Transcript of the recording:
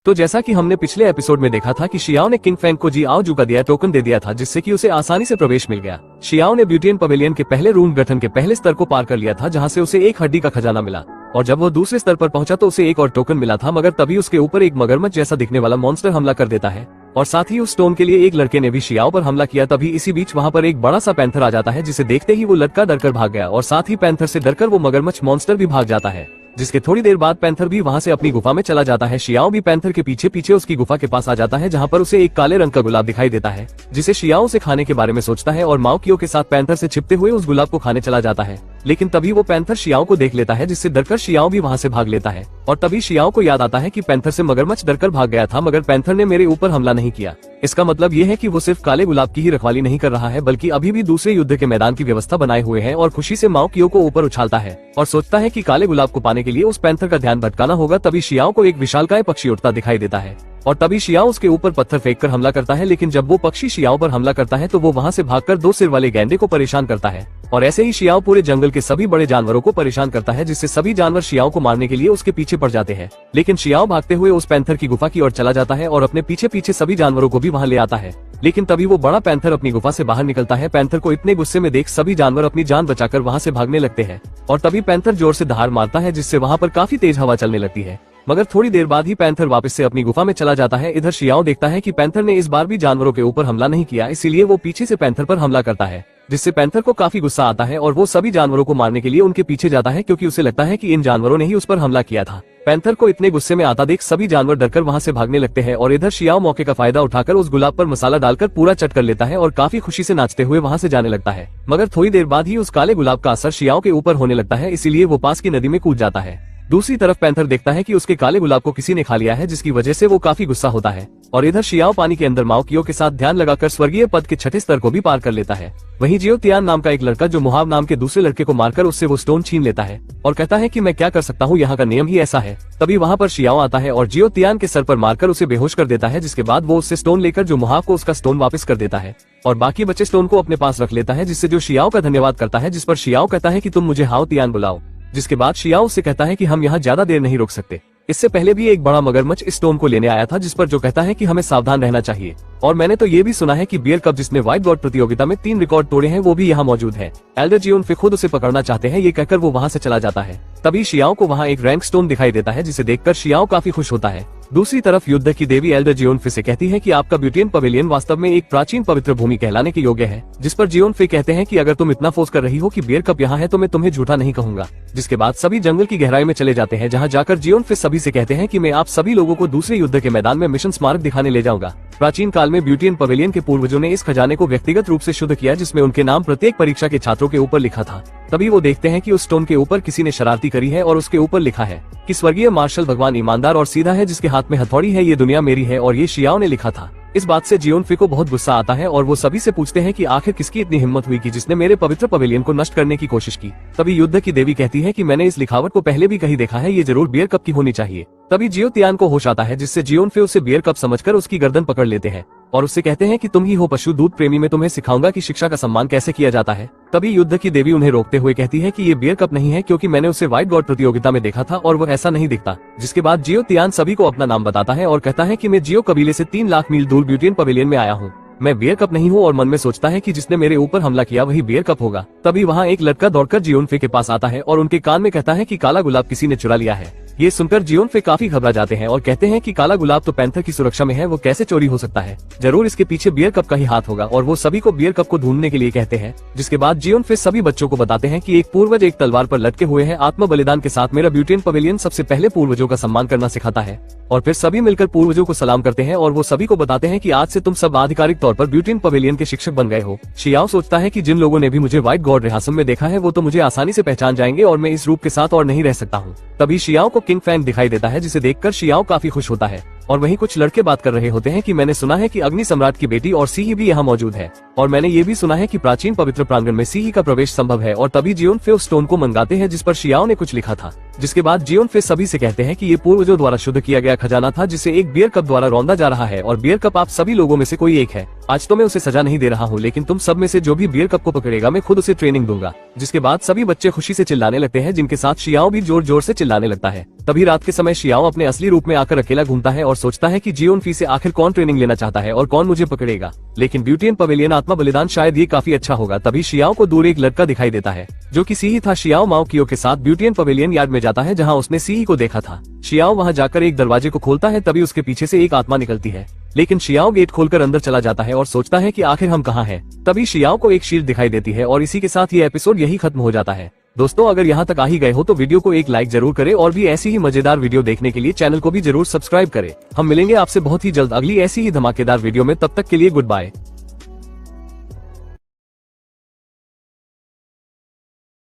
तो जैसा कि हमने पिछले एपिसोड में देखा था कि शियाओ ने किंग फेंग को जी आओ जू का दिया टोकन दे दिया था, जिससे कि उसे आसानी से प्रवेश मिल गया। शियाओ ने ब्यूटी एंड पवेलियन के पहले रूम गठन के पहले स्तर को पार कर लिया था, जहाँ से उसे एक हड्डी का खजाना मिला, और जब वो दूसरे स्तर पर पहुंचा तो उसे एक और टोकन मिला था। मगर तभी उसके ऊपर एक मगरमच्छ जैसा दिखने वाला मॉन्स्टर हमला कर देता है, और साथ ही उस स्टोन के लिए एक लड़के ने भी शियाओ पर हमला किया। तभी इसी बीच वहाँ पर एक बड़ा सा पैंथर आ जाता है, जिसे देखते ही वो लड़का डरकर भाग गया, और साथ ही पैंथर से डरकर वो मगरमच्छ मॉन्स्टर भी भाग जाता है, जिसके थोड़ी देर बाद पैंथर भी वहाँ से अपनी गुफा में चला जाता है। शियाओ भी पैंथर के पीछे पीछे उसकी गुफा के पास आ जाता है, जहाँ पर उसे एक काले रंग का गुलाब दिखाई देता है, जिसे शियाओ से खाने के बारे में सोचता है और माओकियो के साथ पैंथर से छिपते हुए उस गुलाब को खाने चला जाता है। लेकिन तभी वो पैंथर शियाओ को देख लेता है, जिससे डरकर शियाओ भी वहाँ से भाग लेता है। और तभी शियाओ को याद आता है कि पैंथर से मगरमच्छ डरकर भाग गया था, मगर पैंथर ने मेरे ऊपर हमला नहीं किया। इसका मतलब ये है कि वो सिर्फ काले गुलाब की ही रखवाली नहीं कर रहा है, बल्कि अभी भी दूसरे युद्ध के मैदान की व्यवस्था बनाए हुए है। और खुशी से माओकियो को ऊपर उछालता है और सोचता है कि काले गुलाब को पाने के लिए उस पैंथर का ध्यान भटकाना होगा। तभी शियाओ को एक विशालकाय पक्षी उड़ता दिखाई देता है, और तभी शियाओ उसके ऊपर पत्थर फेंककर हमला करता है। लेकिन जब वो पक्षी शियाओ पर हमला करता है तो वो वहाँ से भागकर दो सिर वाले गैंडे को परेशान करता है, और ऐसे ही शियाओ पूरे जंगल के सभी बड़े जानवरों को परेशान करता है, जिससे सभी जानवर शियाओ को मारने के लिए उसके पीछे पड़ जाते हैं। लेकिन शियाओ भागते हुए उस पैंथर की गुफा की ओर चला जाता है और अपने पीछे पीछे सभी जानवरों को भी वहाँ ले आता है। लेकिन तभी वो बड़ा पैंथर अपनी गुफा से बाहर निकलता है। पैंथर को इतने गुस्से में देख सभी जानवर अपनी जान बचाकर वहाँ से भागने लगते हैं, और तभी पैंथर जोर से दहाड़ मारता है, जिससे वहाँ पर काफी तेज हवा चलने लगती है। मगर थोड़ी देर बाद ही पैंथर वापस से अपनी गुफा में चला जाता है। इधर शियाओ देखता है कि पैंथर ने इस बार भी जानवरों के ऊपर हमला नहीं किया, इसीलिए वो पीछे से पैंथर पर हमला करता है, जिससे पैंथर को काफी गुस्सा आता है और वो सभी जानवरों को मारने के लिए उनके पीछे जाता है, क्योंकि उसे लगता है कि इन जानवरों ने ही उस पर हमला किया था। पैंथर को इतने गुस्से में आता देख सभी जानवर डरकर वहाँ से भागने लगते हैं, और इधर शियाओ मौके का फायदा उठाकर उस गुलाब पर मसाला डालकर पूरा चट कर लेता है और काफी खुशी से नाचते हुए वहाँ से जाने लगता है। मगर थोड़ी देर बाद ही उस काले गुलाब का असर शियाओ के ऊपर होने लगता है, इसीलिए वो पास की नदी में कूद जाता है। दूसरी तरफ पैंथर देखता है कि उसके काले गुलाब को किसी ने खा लिया है, जिसकी वजह से वो काफी गुस्सा होता है। और इधर शियाओ पानी के अंदर माओकियो के साथ ध्यान लगाकर स्वर्गीय पद के छठे स्तर को भी पार कर लेता है। वहीं जियो तियान नाम का एक लड़का जो मुहाव नाम के दूसरे लड़के को मारकर उससे वो स्टोन छीन लेता है और कहता है कि मैं क्या कर सकता हूँ, यहाँ का नियम ही ऐसा है। तभी वहाँ पर शियाओ आता है और जियो तियान के सर पर मारकर उसे बेहोश कर देता है, जिसके बाद वो उससे स्टोन लेकर जो मुहाव को उसका स्टोन वापस कर देता है और बाकी बचे स्टोन को अपने पास रख लेता है, जिससे जो शियाओ का धन्यवाद करता है। जिस पर शियाओ कहता है कि तुम मुझे हाओ तियान बुलाओ, जिसके बाद शियाओ उससे कहता है कि हम यहाँ ज्यादा देर नहीं रुक सकते। इससे पहले भी एक बड़ा मगरमच्छ इस स्टोन को लेने आया था, जिस पर जो कहता है कि हमें सावधान रहना चाहिए। और मैंने तो ये भी सुना है कि बियर कप जिसने व्हाइट गॉड प्रतियोगिता में 3 रिकॉर्ड तोड़े हैं वो भी यहाँ मौजूद है। एल्डर जियोनफे खुद उसे पकड़ना चाहते हैं, ये कहकर वो वहाँ से चला जाता है। तभी शियाओ को वहाँ एक रैंक स्टोन दिखाई देता है, जिसे देखकर शियाओ काफी खुश होता है। दूसरी तरफ युद्ध की देवी एल्डर जियोनफे से कहती है कि आपका ब्यूटी एंड पवेलियन वास्तव में एक प्राचीन पवित्र भूमि कहलाने के योग्य है। जिस पर जियोनफे कहते हैं कि अगर तुम इतना फोर्स कर रही हो कि बियर कप यहाँ है तो मैं तुम्हें झूठा नहीं कहूंगा। जिसके बाद सभी जंगल की गहराई में चले जाते हैं, जहाँ जाकर जियोनफे सभी से कहते हैं कि मैं आप सभी लोगों को दूसरे युद्ध के मैदान में मिशन स्मारक दिखाने ले जाऊंगा। प्राचीन काल में ब्यूटी एंड पवेलियन के पूर्वजों ने इस खजाने को व्यक्तिगत रूप से शुद्ध किया, जिसमें उनके नाम प्रत्येक परीक्षा के छात्रों के ऊपर लिखा था। तभी वो देखते हैं कि उस स्टोन के ऊपर किसी ने शरारती करी है और उसके ऊपर लिखा है कि स्वर्गीय मार्शल भगवान ईमानदार और सीधा है, जिसके हाथ में हथौड़ी है, ये दुनिया मेरी है। और ये शियाओ ने लिखा था। इस बात से जियोनफे को बहुत गुस्सा आता है और वो सभी से पूछते हैं कि आखिर किसकी इतनी हिम्मत हुई कि जिसने मेरे पवित्र पवेलियन को नष्ट करने की कोशिश की। तभी युद्ध की देवी कहती है कि मैंने इस लिखावट को पहले भी कहीं देखा है, ये जरूर बियर कप की होनी चाहिए। तभी जियो तियान को होश आता है, जिससे जियोनफे उसे बियर कप समझकर उसकी गर्दन पकड़ लेते हैं और उससे कहते हैं कि तुम ही हो पशु दूध प्रेमी, मैं तुम्हें सिखाऊंगा कि शिक्षा का सम्मान कैसे किया जाता है। तभी युद्ध की देवी उन्हें रोकते हुए कहती है कि ये बियर कप नहीं है, क्योंकि मैंने उसे व्हाइट गॉड प्रतियोगिता में देखा था और वो ऐसा नहीं दिखता। जिसके बाद जियो तियान सभी को अपना नाम बताता है और कहता है कि मैं जियो कबीले से 3 लाख मील दूर ब्यूटी एंड पवेलियन में आया हूँ। मैं बियर कप नहीं हूँ, और मन में सोचता है कि जिसने मेरे ऊपर हमला किया वही बियर कप होगा। तभी वहाँ एक लड़का दौड़कर जियोनफे के पास आता है और उनके कान में कहता है कि काला गुलाब किसी ने चुरा लिया है। ये सुनकर जियोनफे काफी घबरा जाते हैं और कहते हैं कि काला गुलाब तो पैंथर की सुरक्षा में है, वो कैसे चोरी हो सकता है, जरूर इसके पीछे बियर कप का ही हाथ होगा। और वो सभी को बियर कप को ढूंढने के लिए कहते हैं। जिसके बाद जियोनफे सभी बच्चों को बताते हैं कि एक पूर्वज एक तलवार पर लटके हुए हैं, आत्म बलिदान के साथ मेरा ब्यूटी एंड पवेलियन सबसे पहले पूर्वजों का सम्मान करना सिखाता है। और फिर सभी मिलकर पूर्वजों को सलाम करते हैं और वो सभी को बताते हैं कि आज से तुम सब आधिकारिक तौर पर ब्यूटी एंड पवेलियन के शिक्षक बन गए हो। शियाओ सोचता है कि जिन लोगों ने भी मुझे व्हाइट गॉड रिहासम में देखा है वो तो मुझे आसानी से पहचान जाएंगे और मैं इस रूप के साथ और नहीं रह सकता हूँ। तभी शियाओ को किंग फेंग दिखाई देता है, जिसे देखकर शियाओ काफी खुश होता है। और वहीं कुछ लड़के बात कर रहे होते हैं कि मैंने सुना है कि अग्नि सम्राट की बेटी और सीही भी यहाँ मौजूद है, और मैंने ये भी सुना है कि प्राचीन पवित्र प्रांगण में सीही का प्रवेश संभव है। और तभी जियोनफे उस स्टोन को मंगाते हैं जिस पर शियाओ ने कुछ लिखा था। जिसके बाद जियोनफे सभी से कहते हैं कि ये पूर्वजों द्वारा शुद्ध किया गया खजाना था, जिसे एक बियर कप द्वारा रौंदा जा रहा है, और बियर कप आप सभी लोगों में से कोई एक है। आज तो मैं उसे सजा नहीं दे रहा हूँ, लेकिन तुम सब में से जो भी बियर कप को पकड़ेगा मैं खुद उसे ट्रेनिंग दूंगा। जिसके बाद सभी बच्चे खुशी से चिल्लाने लगते हैं, जिनके साथ शियाओ भी जोर जोर से चिल्लाने लगता है। तभी रात के समय शियाओ अपने असली रूप में आकर अकेला घूमता है और सोचता है कि जियोन फी से आखिर कौन ट्रेनिंग लेना चाहता है और कौन मुझे पकड़ेगा। लेकिन ब्यूटियन पवेलियन आत्मा बलिदान शायद ये काफी अच्छा होगा। तभी शियाओ को दूर एक लड़का दिखाई देता है जो कि सीई था। शियाओ माओ कियो के साथ ब्यूटियन पवेलियन यार्ड में जाता है जहाँ उसने सीई को देखा था। शियाओ वहाँ जाकर एक दरवाजे को खोलता है, तभी उसके पीछे से एक आत्मा निकलती है। लेकिन शियाओ गेट खोलकर अंदर चला जाता है और सोचता है कि आखिर हम कहाँ हैं। तभी शियाओ को एक शील्ड दिखाई देती है और इसी के साथ ये एपिसोड यही खत्म हो जाता है। दोस्तों, अगर यहाँ तक आ ही गए हो तो वीडियो को एक लाइक जरूर करें और भी ऐसी ही मजेदार वीडियो देखने के लिए चैनल को भी जरूर सब्सक्राइब करें। हम मिलेंगे आपसे बहुत ही जल्द अगली ऐसी ही धमाकेदार वीडियो में। तब तक के लिए गुड बाय।